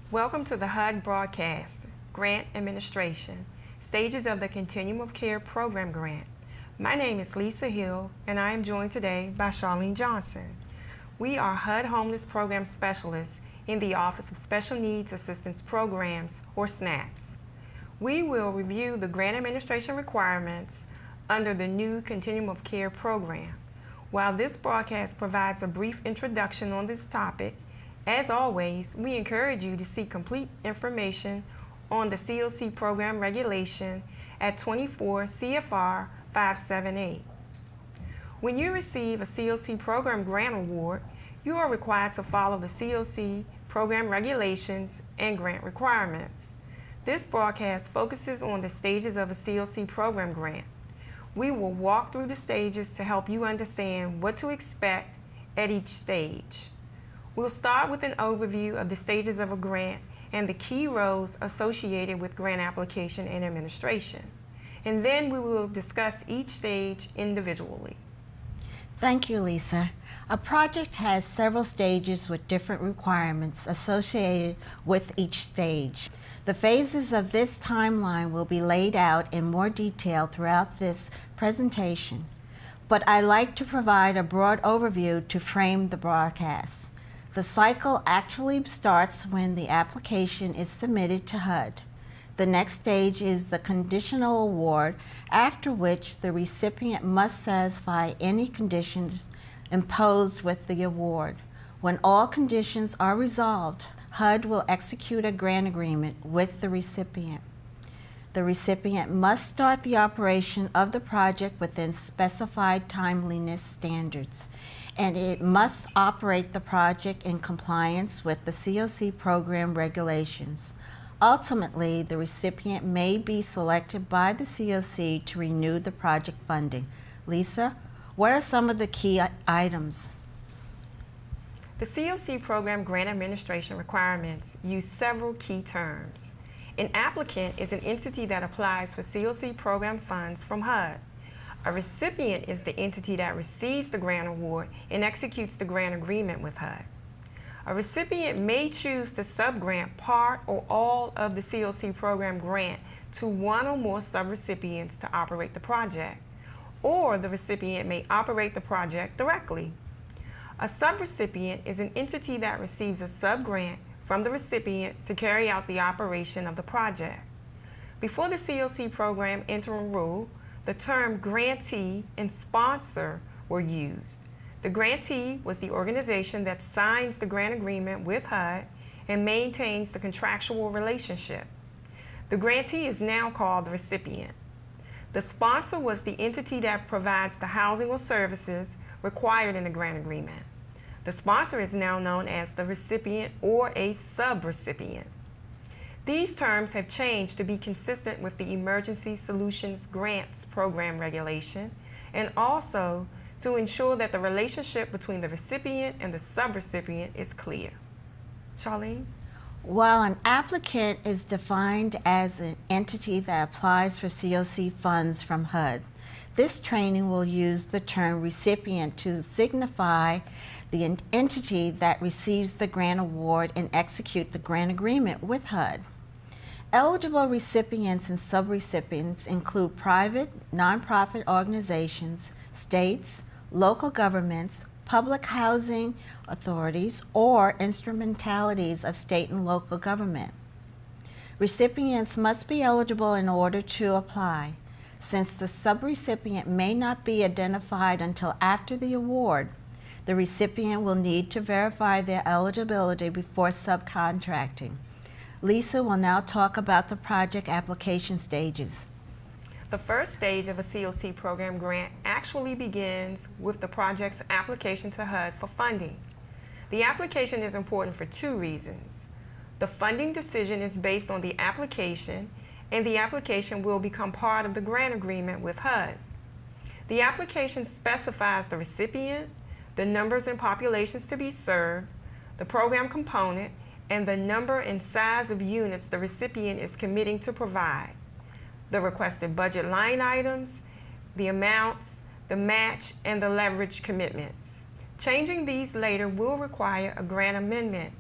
Welcome to the HUD broadcast, Grant Administration, Stages of the Continuum of Care Program Grant. My name is Lisa Hill, and I am joined today by Charlene Johnson. We are HUD Homeless Program Specialists in the Office of Special Needs Assistance Programs, or SNAPS. We will review the grant administration requirements under the new Continuum of Care program. While this broadcast provides a brief introduction on this topic, as always, we encourage you to seek complete information on the CoC Program regulation at 24 CFR 578. When you receive a CoC Program Grant Award, you are required to follow the CoC Program regulations and grant requirements. This broadcast focuses on the stages of a CoC Program grant. We will walk through the stages to help you understand what to expect at each stage. We'll start with an overview of the stages of a grant and the key roles associated with grant application and administration. And then we will discuss each stage individually. Thank you, Lisa. A project has several stages with different requirements associated with each stage. The phases of this timeline will be laid out in more detail throughout this presentation, but I like to provide a broad overview to frame the broadcast. The cycle actually starts when the application is submitted to HUD. The next stage is the conditional award, after which the recipient must satisfy any conditions imposed with the award. When all conditions are resolved, HUD will execute a grant agreement with the recipient. The recipient must start the operation of the project within specified timeliness standards, and it must operate the project in compliance with the CoC program regulations. Ultimately, the recipient may be selected by the CoC to renew the project funding. Lisa, what are some of the key items? The CoC Program Grant Administration requirements use several key terms. An applicant is an entity that applies for CoC program funds from HUD. A recipient is the entity that receives the grant award and executes the grant agreement with HUD. A recipient may choose to subgrant part or all of the CoC program grant to one or more subrecipients to operate the project, or the recipient may operate the project directly. A subrecipient is an entity that receives a subgrant from the recipient to carry out the operation of the project. Before the CoC program interim rule, the term grantee and sponsor were used. The grantee was the organization that signs the grant agreement with HUD and maintains the contractual relationship. The grantee is now called the recipient. The sponsor was the entity that provides the housing or services required in the grant agreement. The sponsor is now known as the recipient or a subrecipient. These terms have changed to be consistent with the Emergency Solutions Grants Program regulation, and also to ensure that the relationship between the recipient and the subrecipient is clear. Charlene? While an applicant is defined as an entity that applies for CoC funds from HUD, this training will use the term recipient to signify the entity that receives the grant award and execute the grant agreement with HUD. Eligible recipients and subrecipients include private, nonprofit organizations, states, local governments, public housing authorities, or instrumentalities of state and local government. Recipients must be eligible in order to apply. Since the subrecipient may not be identified until after the award, the recipient will need to verify their eligibility before subcontracting. Lisa will now talk about the project application stages. The first stage of a CoC program grant actually begins with the project's application to HUD for funding. The application is important for two reasons. The funding decision is based on the application, and the application will become part of the grant agreement with HUD. The application specifies the recipient, the numbers and populations to be served, the program component, and the number and size of units the recipient is committing to provide, the requested budget line items, the amounts, the match, and the leverage commitments. Changing these later will require a grant amendment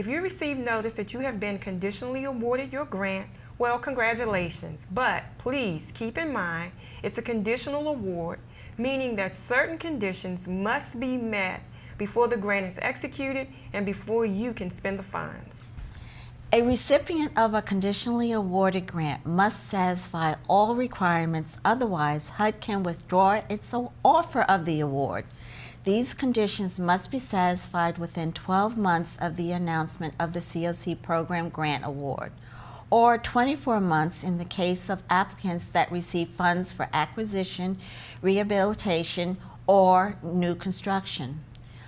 If you receive notice that you have been conditionally awarded your grant, well, congratulations. But please keep in mind it's a conditional award, meaning that certain conditions must be met before the grant is executed and before you can spend the funds. A recipient of a conditionally awarded grant must satisfy all requirements, otherwise HUD can withdraw its offer of the award. These conditions must be satisfied within 12 months of the announcement of the CoC Program grant award, or 24 months in the case of applicants that receive funds for acquisition, rehabilitation, or new construction.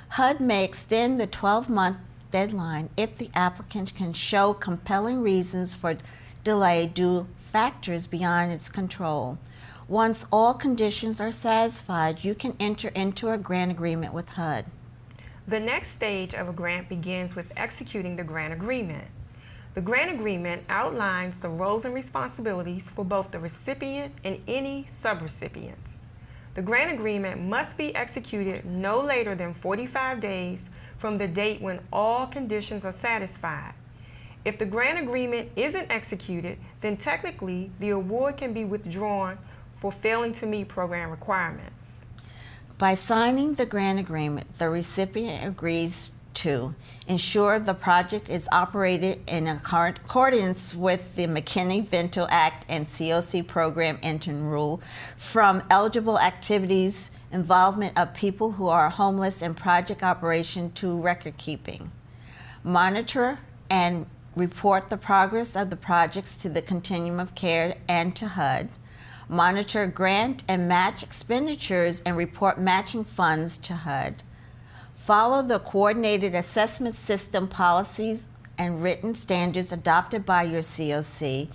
HUD may extend the 12-month deadline if the applicant can show compelling reasons for delay due factors beyond its control. Once all conditions are satisfied, you can enter into a grant agreement with HUD. The next stage of a grant begins with executing the grant agreement. The grant agreement outlines the roles and responsibilities for both the recipient and any subrecipients. The grant agreement must be executed no later than 45 days from the date when all conditions are satisfied. If the grant agreement isn't executed, then technically the award can be withdrawn for failing to meet program requirements. By signing the grant agreement, the recipient agrees to ensure the project is operated in accordance with the McKinney-Vento Act and CoC Program Intern Rule from eligible activities, involvement of people who are homeless in project operation to record keeping. Monitor and report the progress of the projects to the Continuum of Care and to HUD. Monitor grant and match expenditures and report matching funds to HUD. Follow the coordinated assessment system policies and written standards adopted by your CoC.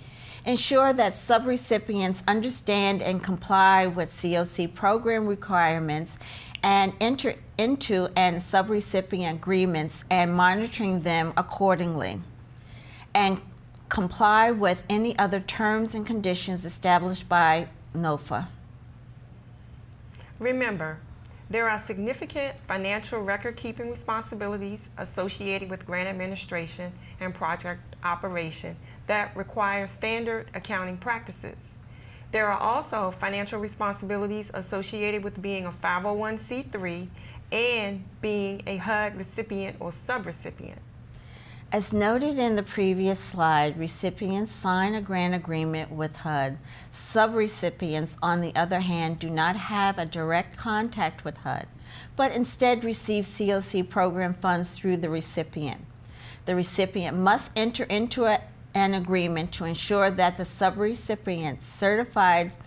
Ensure that subrecipients understand and comply with CoC program requirements and enter into and subrecipient agreements and monitoring them accordingly. And comply with any other terms and conditions established by NOFA. Remember, there are significant financial record-keeping responsibilities associated with grant administration and project operation that require standard accounting practices. There are also financial responsibilities associated with being a 501c3 and being a HUD recipient or subrecipient. As noted in the previous slide, recipients sign a grant agreement with HUD. Subrecipients, on the other hand, do not have a direct contact with HUD, but instead receive CoC program funds through the recipient. The recipient must enter into an agreement to ensure that the subrecipient certifies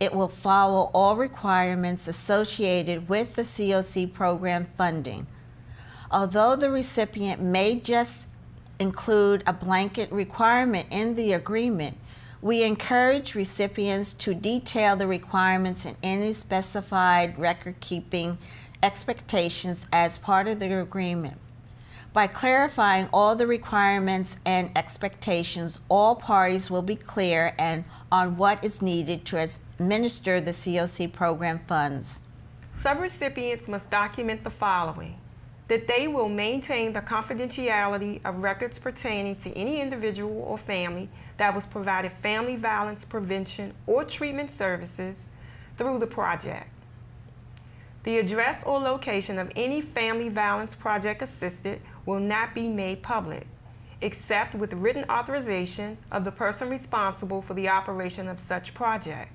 it will follow all requirements associated with the CoC program funding. Although the recipient may just include a blanket requirement in the agreement, we encourage recipients to detail the requirements in any specified record-keeping expectations as part of the agreement. By clarifying all the requirements and expectations, all parties will be clear and on what is needed to administer the CoC program funds. Subrecipients must document the following: that they will maintain the confidentiality of records pertaining to any individual or family that was provided family violence prevention or treatment services through the project. The address or location of any family violence project assisted will not be made public, except with written authorization of the person responsible for the operation of such project.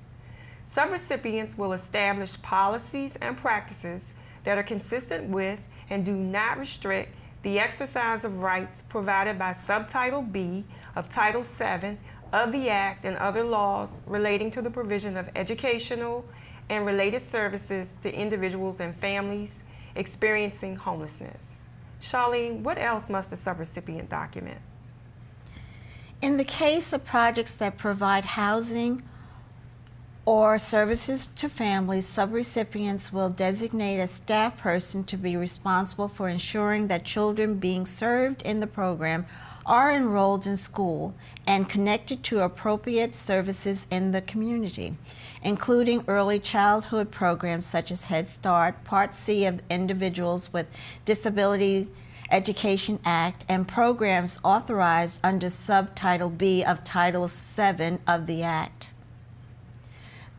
Subrecipients will establish policies and practices that are consistent with and do not restrict the exercise of rights provided by Subtitle B of Title VII of the Act and other laws relating to the provision of educational and related services to individuals and families experiencing homelessness. Charlene, what else must the subrecipient document? In the case of projects that provide housing or services to families, subrecipients will designate a staff person to be responsible for ensuring that children being served in the program are enrolled in school and connected to appropriate services in the community, including early childhood programs such as Head Start, Part C of individuals with disability Education Act and programs authorized under Subtitle B of Title VII of the Act.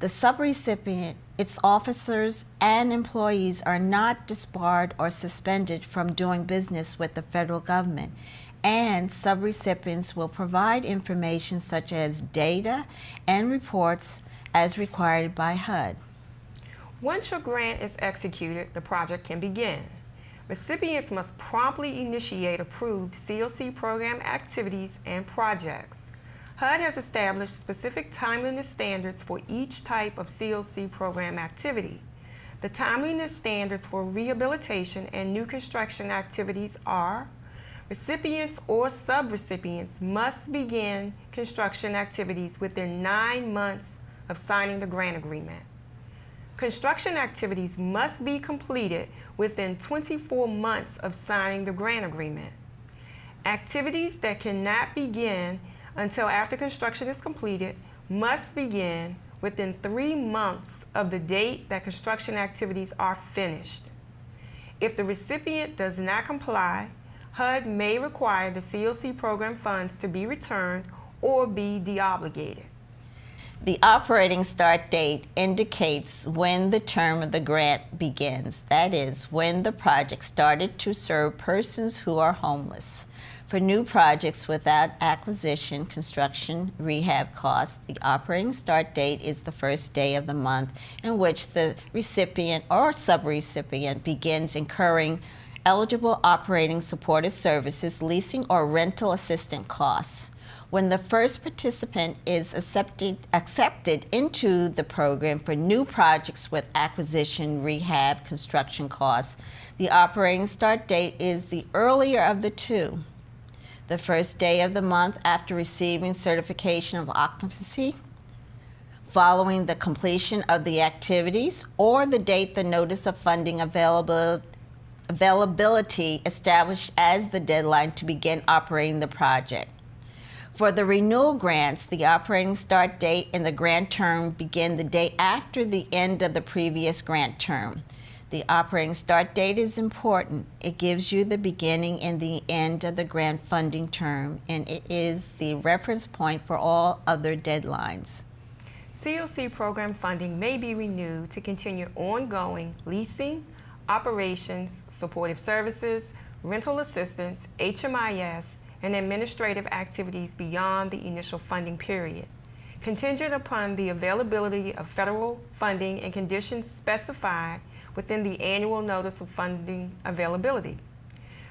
The subrecipient, its officers, and employees are not disbarred or suspended from doing business with the federal government, and subrecipients will provide information such as data and reports as required by HUD. Once your grant is executed, the project can begin. Recipients must promptly initiate approved CoC program activities and projects. HUD has established specific timeliness standards for each type of CoC program activity. The timeliness standards for rehabilitation and new construction activities are: recipients or subrecipients must begin construction activities within 9 months of signing the grant agreement. Construction activities must be completed within 24 months of signing the grant agreement. Activities that cannot begin until after construction is completed must begin within 3 months of the date that construction activities are finished. If the recipient does not comply, HUD may require the CoC program funds to be returned or be deobligated. The operating start date indicates when the term of the grant begins, that is, when the project started to serve persons who are homeless. For new projects without acquisition, construction, rehab costs, the operating start date is the first day of the month in which the recipient or subrecipient begins incurring eligible operating supportive services, leasing, or rental assistance costs. When the first participant is accepted into the program for new projects with acquisition, rehab, construction costs, the operating start date is the earlier of the two. The first day of the month after receiving certification of occupancy, following the completion of the activities, or the date the notice of funding availability established as the deadline to begin operating the project. For the renewal grants, the operating start date and the grant term begin the day after the end of the previous grant term. The operating start date is important. It gives you the beginning and the end of the grant funding term, and it is the reference point for all other deadlines. CoC program funding may be renewed to continue ongoing leasing, operations, supportive services, rental assistance, HMIS, and administrative activities beyond the initial funding period, contingent upon the availability of federal funding and conditions specified within the annual notice of funding availability.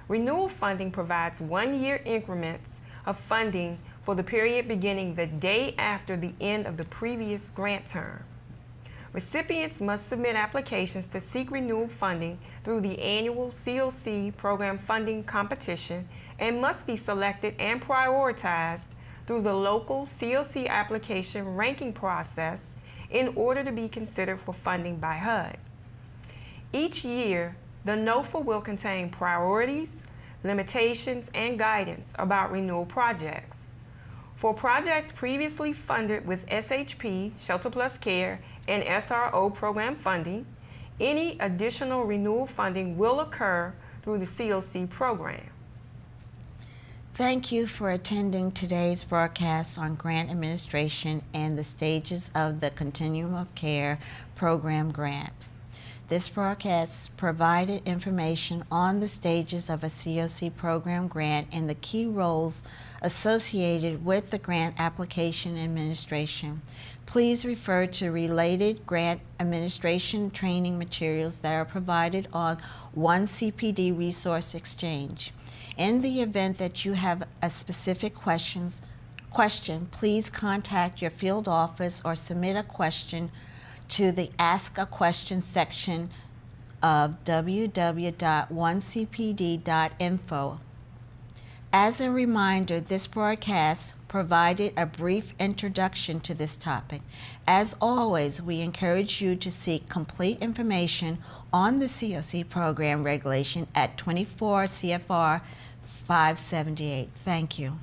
Renewal funding provides 1-year increments of funding for the period beginning the day after the end of the previous grant term. Recipients must submit applications to seek renewal funding through the annual CoC program funding competition and must be selected and prioritized through the local CoC application ranking process in order to be considered for funding by HUD. Each year, the NOFA will contain priorities, limitations, and guidance about renewal projects. For projects previously funded with SHP, Shelter Plus Care, and SRO program funding, any additional renewal funding will occur through the CoC program. Thank you for attending today's broadcast on grant administration and the stages of the Continuum of Care program grant. This broadcast provided information on the stages of a CoC program grant and the key roles associated with the grant application administration. Please refer to related grant administration training materials that are provided on One CPD Resource Exchange. In the event that you have a specific question, please contact your field office or submit a question to the Ask a Question section of www.onecpd.info. As a reminder, this broadcast provided a brief introduction to this topic. As always, we encourage you to seek complete information on the CoC program regulation at 24 CFR 578. Thank you.